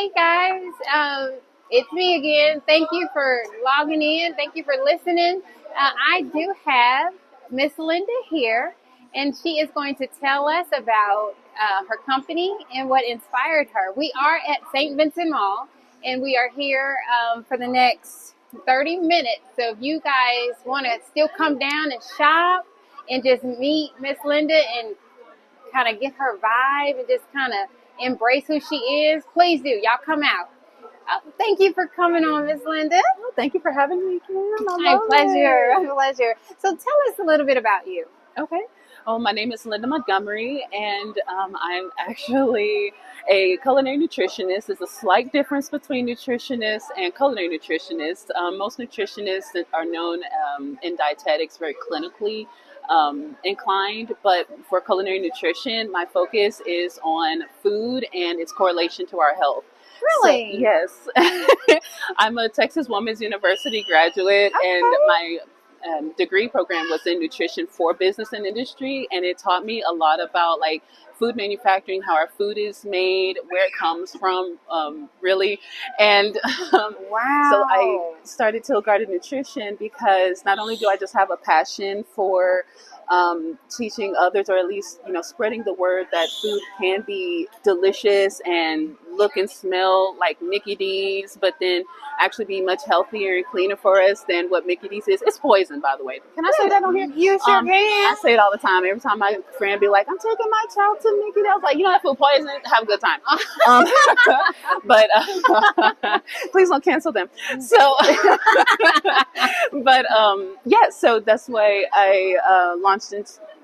Hey guys, it's me again. Thank you for logging in. Thank you for listening. I do have Miss Linda here, and she is going to tell us about her company and what inspired her. We are at St. Vincent Mall, and we are here for the next 30 minutes. So if you guys want to still come down and shop and just meet Miss Linda and kind of get her vibe and just kind of embrace who she is, please do. Y'all come out. Thank you for coming on, Miss Linda. Well, thank you for having me, Kim. My pleasure. My pleasure. So tell us a little bit about you. Okay. Well, my name is Linda Montgomery, and I'm actually a culinary nutritionist. There's a slight difference between nutritionist and culinary nutritionist. Most nutritionists are known in dietetics very clinically inclined, but for culinary nutrition, my focus is on food and its correlation to our health. Really? So, yes. I'm a Texas Women's University graduate, and my degree program was in nutrition for business and industry, and it taught me a lot about like food manufacturing, how our food is made, where it comes from, really. And Wow. so I started Teal Garden Nutrition because not only do I just have a passion for teaching others, or at least, spreading the word that food can be delicious and look and smell like Mickey D's, but then actually be much healthier and cleaner for us than what Mickey D's is. It's poison, by the way. Can I say that on here? You sure can. I say it all the time. Every time my friend be like, I'm taking my child to Mickey D's. I was like, that food poison. Have a good time. But please don't cancel them. So, but yeah, so that's why I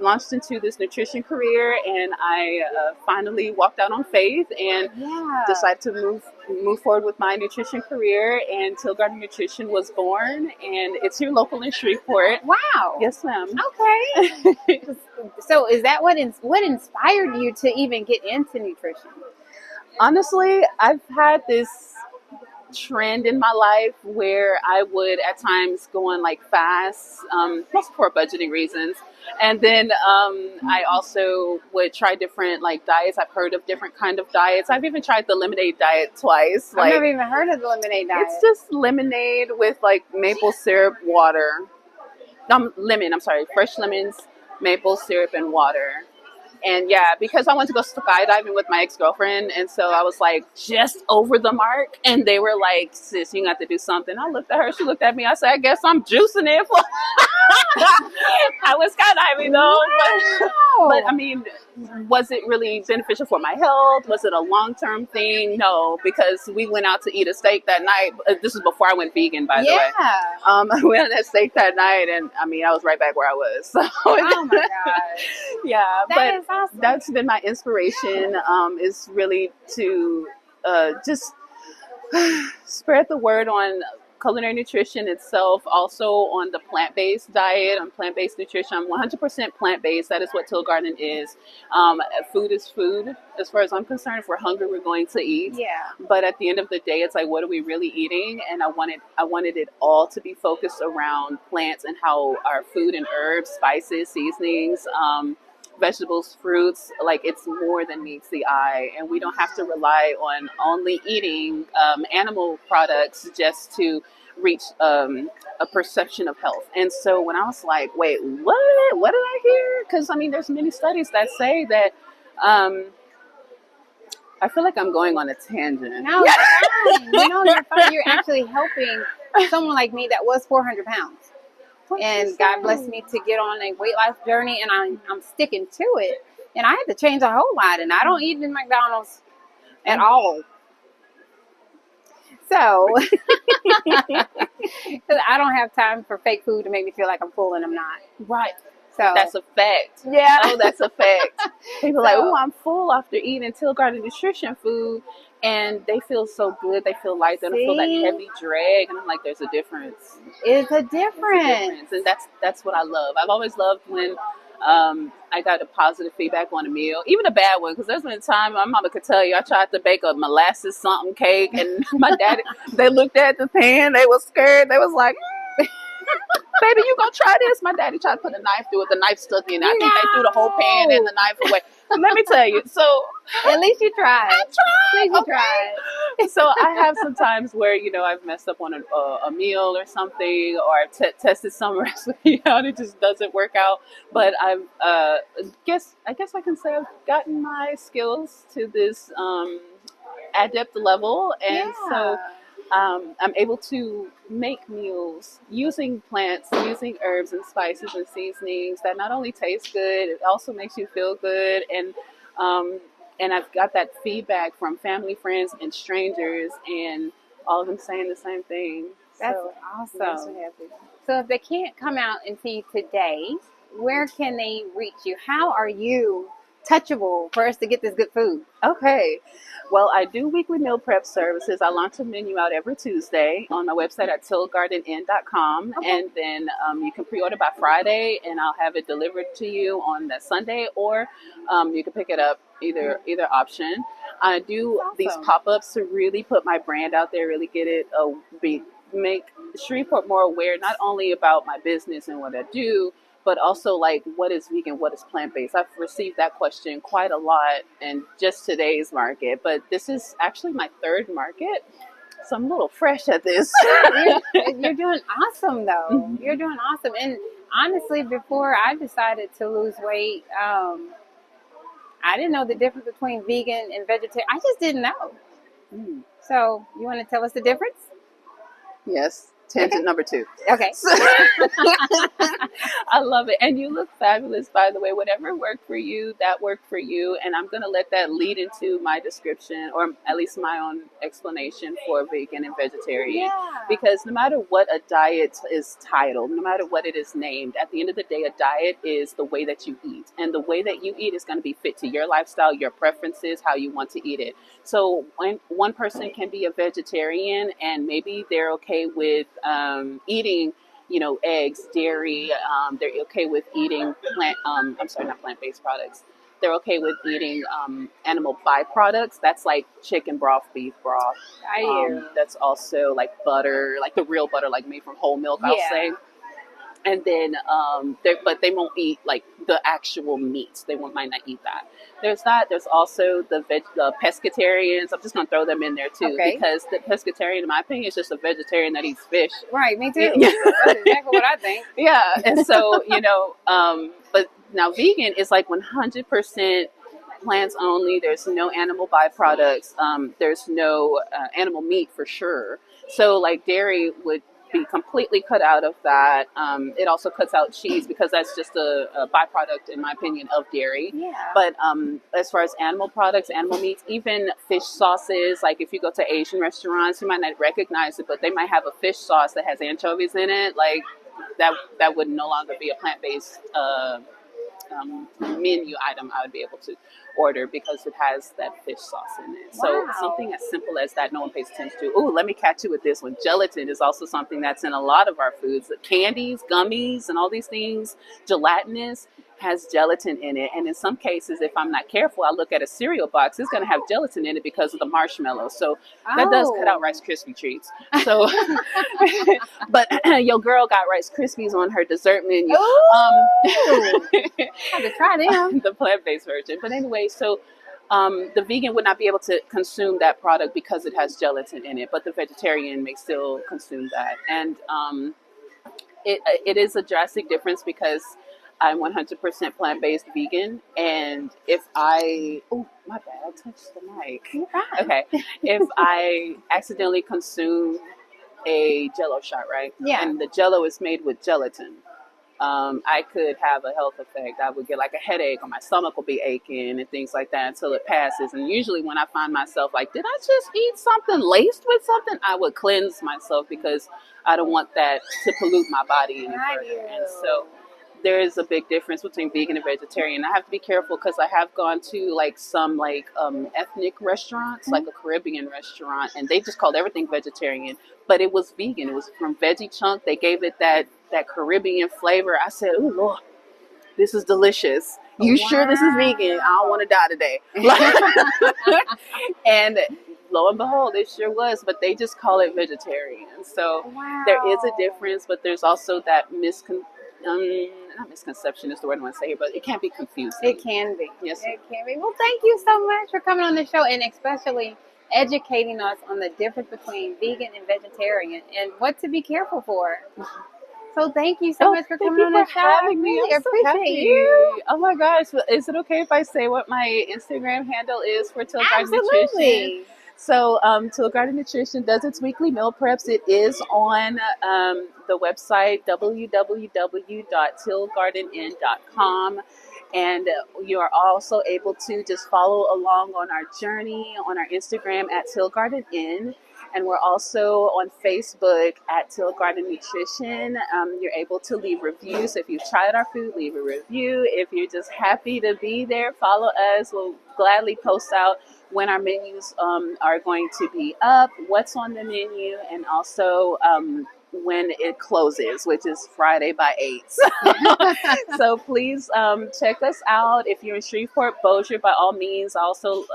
launched into this nutrition career, and I finally walked out on faith and decided to move forward with my nutrition career, and Teal Garden Nutrition was born, and it's here local in Shreveport. Wow. Yes, ma'am. Okay. So is that what inspired you to even get into nutrition? Honestly, I've had this trend in my life where I would at times go on like fasts, mostly for budgeting reasons. And then I also would try different like diets. I've heard of different kind of diets. I've even tried the lemonade diet twice. I've never even heard of the lemonade diet. It's just lemonade with like maple syrup, water. Fresh lemons, maple syrup, and water. And yeah, because I went to go skydiving with my ex-girlfriend, and so I was like just over the mark, and they were like, sis, you got to do something. I looked at her, she looked at me, I said, I guess I'm juicing it. I was skydiving though, but I mean, was it really beneficial for my health? Was it a long-term thing? No, because we went out to eat a steak that night. This was before I went vegan, by the way. I went on that steak that night, and I mean, I was right back where I was. So, oh my gosh. Yeah, that is awesome. That's been my inspiration, is really to just spread the word on culinary nutrition itself, also on the plant-based diet, on plant-based nutrition. I'm 100% plant-based. That is what Teal Garden is. Food is food. As far as I'm concerned, if we're hungry, we're going to eat. Yeah. But at the end of the day, it's like, what are we really eating? And I wanted it all to be focused around plants and how our food and herbs, spices, seasonings, vegetables, fruits, like it's more than meets the eye, and we don't have to rely on only eating animal products just to reach a perception of health. And so when I was like, wait, what did I hear? Because I mean, there's many studies that say that I feel like I'm going on a tangent. No, you're fine. You're fine. You're actually helping someone like me that was 400 pounds. And God blessed me to get on a weight loss journey, and I'm sticking to it. And I had to change a whole lot, and I don't eat in McDonald's at all. So, I don't have time for fake food to make me feel like I'm full and I'm not. Right. So that's a fact. Yeah. Oh, that's a fact. People are like, oh, I'm full after eating Teal Garden Nutrition food. And they feel so good. They feel light. They don't feel that heavy drag. And I'm like, there's a difference. It's a difference. And that's what I love. I've always loved when I got a positive feedback on a meal, even a bad one. Because there's been a time my mama could tell you I tried to bake a molasses something cake, and my daddy, they looked at the pan. They was scared. They was like, Baby, you gonna try this? My daddy tried to put a knife through it. The knife stuck in. I think they threw the whole pan and the knife away. Let me tell you. So at least you tried. I tried. At least you Okay. tried. So I have some times where, you know, I've messed up on a meal or something, or I've tested some recipe out. It just doesn't work out. But I've I guess I can say I've gotten my skills to this adept level, and so I'm able to make meals using plants, using herbs and spices and seasonings that not only taste good, it also makes you feel good, um, and I've got that feedback from family, friends, and strangers, and all of them saying the same thing. That's So awesome. I'm so happy. So if they can't come out and see you today, where can they reach you? How are you touchable for us to get this good food? Okay. Well, I do weekly meal prep services. I launch a menu out every Tuesday on my website at tealgarden.com. Okay. And then you can pre-order by Friday, and I'll have it delivered to you on that Sunday, or you can pick it up either option. I do these pop-ups to really put my brand out there, really get it, make Shreveport more aware, not only about my business and what I do, but also like what is vegan, what is plant-based. I've received that question quite a lot in just today's market, but this is actually my third market, so I'm a little fresh at this. You're doing awesome though. Mm-hmm. You're doing awesome. And honestly, before I decided to lose weight, I didn't know the difference between vegan and vegetarian. I just didn't know. So you want to tell us the difference? Yes. Tangent number 2. Okay. So, I love it. And you look fabulous, by the way. Whatever worked for you, that worked for you. And I'm going to let that lead into my description, or at least my own explanation for vegan and vegetarian. Yeah. Because no matter what a diet is titled, no matter what it is named, at the end of the day, a diet is the way that you eat. And the way that you eat is going to be fit to your lifestyle, your preferences, how you want to eat it. So when one person can be a vegetarian and maybe they're okay with eating, you know, eggs, dairy. They're okay with eating not plant-based products. They're okay with eating animal byproducts. That's like chicken broth, beef broth. That's also like butter, like the real butter, like made from whole milk, I'll say. And then, but they won't eat like the actual meats. They might not eat that. There's that. There's also the pescatarians. I'm just going to throw them in there too, because the pescatarian, in my opinion, is just a vegetarian that eats fish. Right, me too. That's exactly what I think. Yeah, and so, you know, but now vegan is like 100% plants only. There's no animal byproducts. There's no animal meat for sure. So like dairy would be completely cut out of that. It also cuts out cheese because that's just a byproduct, in my opinion, of dairy. Yeah. But as far as animal products, animal meats, even fish sauces, like if you go to Asian restaurants, you might not recognize it, but they might have a fish sauce that has anchovies in it. Like that would no longer be a plant-based menu item I would be able to order because it has that fish sauce in it. So something as simple as that, no one pays attention to. Ooh, let me catch you with this one. Gelatin is also something that's in a lot of our foods. Candies, gummies, and all these things, gelatinous, has gelatin in it. And in some cases, if I'm not careful, I look at a cereal box, it's going to have gelatin in it because of the marshmallow. So that does cut out Rice Krispie treats. So, but your girl got Rice Krispies on her dessert menu. Have to try them. The plant-based version. But anyway, so the vegan would not be able to consume that product because it has gelatin in it, but the vegetarian may still consume that. And it is a drastic difference because I'm 100% plant-based vegan, and if my bad, I touched the mic. Okay, if I accidentally consume a Jell-O shot, right? Yeah. And the Jell-O is made with gelatin. I could have a health effect. I would get like a headache, or my stomach will be aching and things like that until it passes. And usually when I find myself like, did I just eat something laced with something? I would cleanse myself because I don't want that to pollute my body any further. And so there is a big difference between vegan and vegetarian. I have to be careful because I have gone to like some ethnic restaurants, like a Caribbean restaurant, and they just called everything vegetarian, but it was vegan. It was from Veggie Chunk. They gave it that Caribbean flavor. I said, "Oh Lord, this is delicious. You sure this is vegan? I don't want to die today." And lo and behold, it sure was. But they just call it vegetarian. So there is a Wow. difference, but there's also that not misconception is the word I want to say here, but it can't be confusing. It can be. Yes. It can be. Well, thank you so much for coming on the show and especially educating us on the difference between vegan and vegetarian and what to be careful for. So thank you so much for Thank coming you on for the show. I having me. really I'm so appreciate happy. you. Oh my gosh. Is it okay if I say what my Instagram handle is for Teal Garden Nutrition? Absolutely. So, Teal Garden Nutrition does its weekly meal preps. It is on the website www.tealgardenn.com. And you are also able to just follow along on our journey on our Instagram at Teal Garden Inn. And we're also on Facebook at Teal Garden Nutrition. You're able to leave reviews. If you've tried our food, leave a review. If you're just happy to be there, follow us. We'll gladly post out when our menus are going to be up, what's on the menu, and also when it closes, which is Friday by 8. So please check us out. If you're in Shreveport, Bossier, by all means, also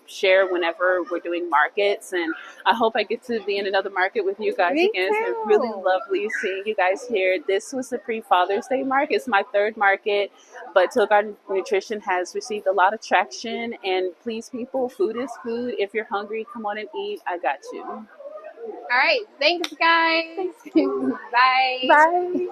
share whenever we're doing markets. And I hope I get to be in another market with you guys Me again. It's been too. really lovely seeing you guys here. This was the pre-Father's Day market. It's my third market, but Teal Garden Nutrition has received a lot of traction. And please, people, food is food. If you're hungry, come on and eat. I got you. All right. Thanks, guys. Bye. Bye.